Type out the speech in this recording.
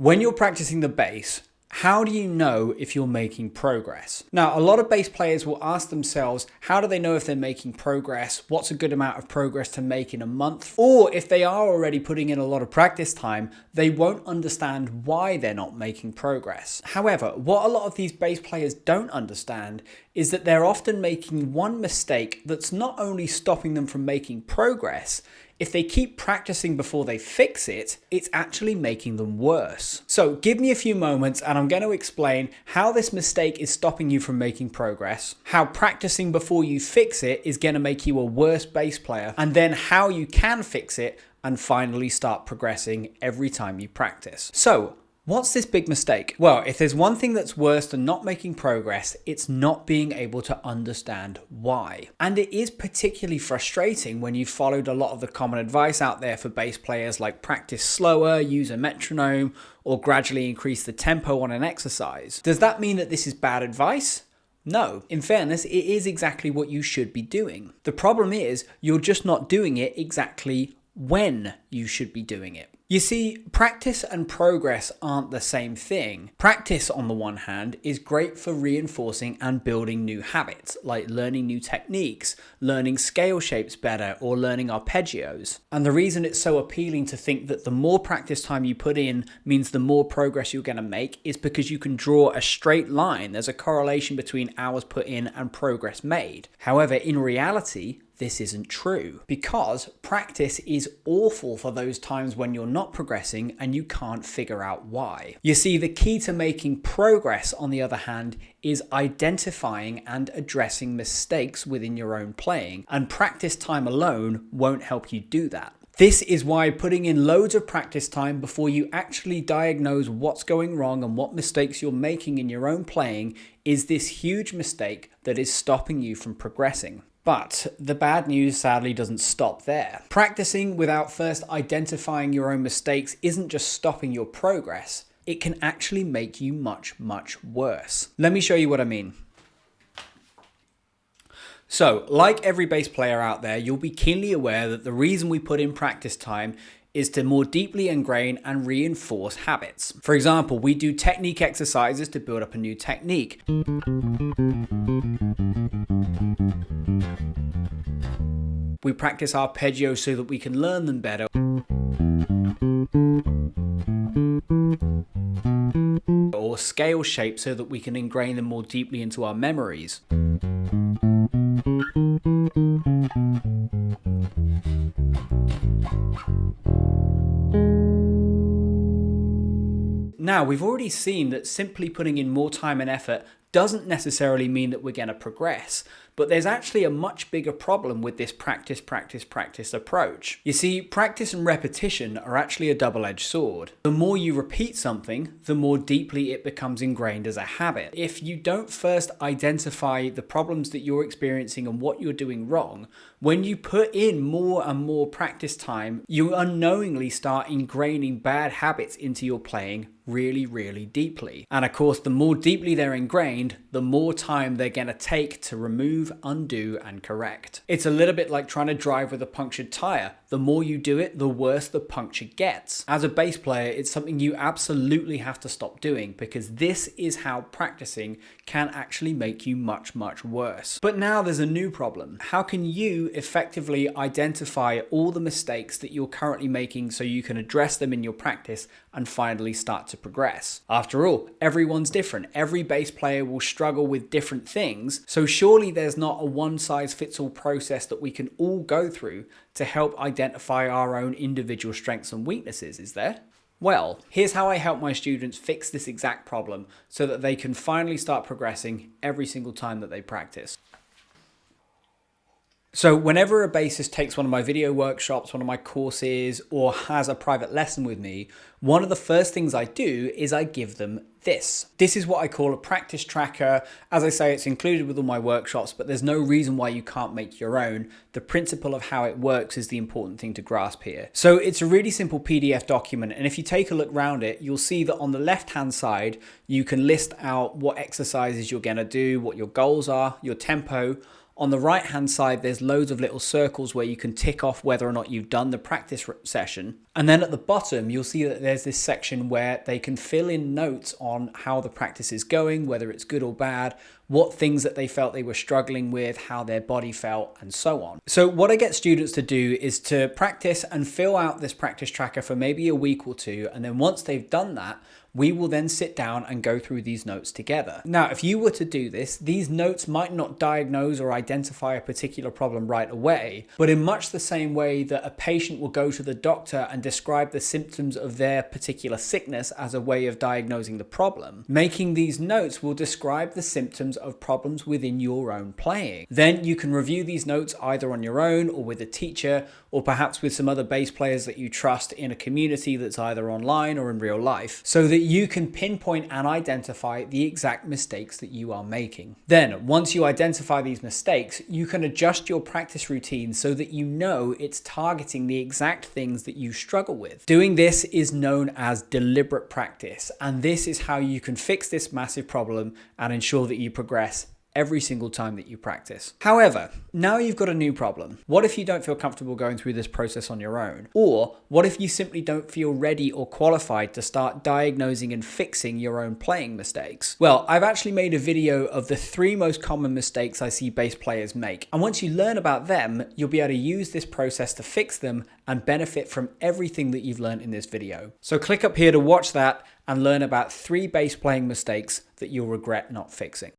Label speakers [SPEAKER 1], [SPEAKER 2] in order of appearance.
[SPEAKER 1] When you're practicing the bass, how do you know if you're making progress? Now, a lot of bass players will ask themselves, how do they know if they're making progress? What's a good amount of progress to make in a month? Or if they are already putting in a lot of practice time, they won't understand why they're not making progress. However, what a lot of these bass players don't understand is that they're often making one mistake that's not only stopping them from making progress, if they keep practicing before they fix it, it's actually making them worse. So give me a few moments and I'm going to explain how this mistake is stopping you from making progress, how practicing before you fix it is going to make you a worse bass player, and then how you can fix it and finally start progressing every time you practice. So, what's this big mistake? Well, if there's one thing that's worse than not making progress, it's not being able to understand why. And it is particularly frustrating when you've followed a lot of the common advice out there for bass players, like practice slower, use a metronome, or gradually increase the tempo on an exercise. Does that mean that this is bad advice? No. In fairness, it is exactly what you should be doing. The problem is, you're just not doing it exactly when you should be doing it. You see, practice and progress aren't the same thing. Practice, on the one hand, is great for reinforcing and building new habits, like learning new techniques, learning scale shapes better, or learning arpeggios. And the reason it's so appealing to think that the more practice time you put in means the more progress you're going to make is because you can draw a straight line. There's a correlation between hours put in and progress made. However, in reality, this isn't true, because practice is awful for those times when you're not progressing and you can't figure out why. You see, the key to making progress, on the other hand, is identifying and addressing mistakes within your own playing, and practice time alone won't help you do that. This is why putting in loads of practice time before you actually diagnose what's going wrong and what mistakes you're making in your own playing is this huge mistake that is stopping you from progressing. But the bad news sadly doesn't stop there. Practicing without first identifying your own mistakes isn't just stopping your progress, it can actually make you much, much worse. Let me show you what I mean. So, like every bass player out there, you'll be keenly aware that the reason we put in practice time is to more deeply ingrain and reinforce habits. For example, we do technique exercises to build up a new technique. We practice arpeggios so that we can learn them better. Or scale shapes so that we can ingrain them more deeply into our memories. Now, we've already seen that simply putting in more time and effort doesn't necessarily mean that we're going to progress, but there's actually a much bigger problem with this practice approach. You see, practice and repetition are actually a double-edged sword. The more you repeat something, the more deeply it becomes ingrained as a habit. If you don't first identify the problems that you're experiencing and what you're doing wrong, when you put in more and more practice time, you unknowingly start ingraining bad habits into your playing really, really deeply. And of course, the more deeply they're ingrained, the more time they're going to take to remove, undo, and correct. It's a little bit like trying to drive with a punctured tire. The more you do it, the worse the puncture gets. As a bass player, it's something you absolutely have to stop doing, because this is how practicing can actually make you much, much worse. But now there's a new problem. How can you effectively identify all the mistakes that you're currently making so you can address them in your practice and finally start to progress? After all, everyone's different. Every bass player will struggle with different things, so surely there's not a one-size-fits-all process that we can all go through to help identify our own individual strengths and weaknesses, is there? Well, here's how I help my students fix this exact problem so that they can finally start progressing every single time that they practice. So whenever a bassist takes one of my video workshops, one of my courses, or has a private lesson with me, one of the first things I do is I give them this. This is what I call a practice tracker. As I say, it's included with all my workshops, but there's no reason why you can't make your own. The principle of how it works is the important thing to grasp here. So it's a really simple PDF document, and if you take a look around it, you'll see that on the left-hand side, you can list out what exercises you're going to do, what your goals are, your tempo. On the right hand side, there's loads of little circles where you can tick off whether or not you've done the practice session. And then at the bottom, you'll see that there's this section where they can fill in notes on how the practice is going, whether it's good or bad, what things that they felt they were struggling with, how their body felt, and so on. So what I get students to do is to practice and fill out this practice tracker for maybe a week or two. And then once they've done that, we will then sit down and go through these notes together. Now, if you were to do this, these notes might not diagnose or identify a particular problem right away, but in much the same way that a patient will go to the doctor and describe the symptoms of their particular sickness as a way of diagnosing the problem, making these notes will describe the symptoms of problems within your own playing. Then you can review these notes either on your own or with a teacher, or perhaps with some other bass players that you trust in a community that's either online or in real life, so that you can pinpoint and identify the exact mistakes that you are making. Then, once you identify these mistakes, you can adjust your practice routine so that you know it's targeting the exact things that you struggle with. Doing this is known as deliberate practice, and this is how you can fix this massive problem and ensure that you progress every single time that you practice. However, now you've got a new problem. What if you don't feel comfortable going through this process on your own? Or what if you simply don't feel ready or qualified to start diagnosing and fixing your own playing mistakes? Well, I've actually made a video of the 3 most common mistakes I see bass players make. And once you learn about them, you'll be able to use this process to fix them and benefit from everything that you've learned in this video. So click up here to watch that and learn about 3 bass playing mistakes that you'll regret not fixing.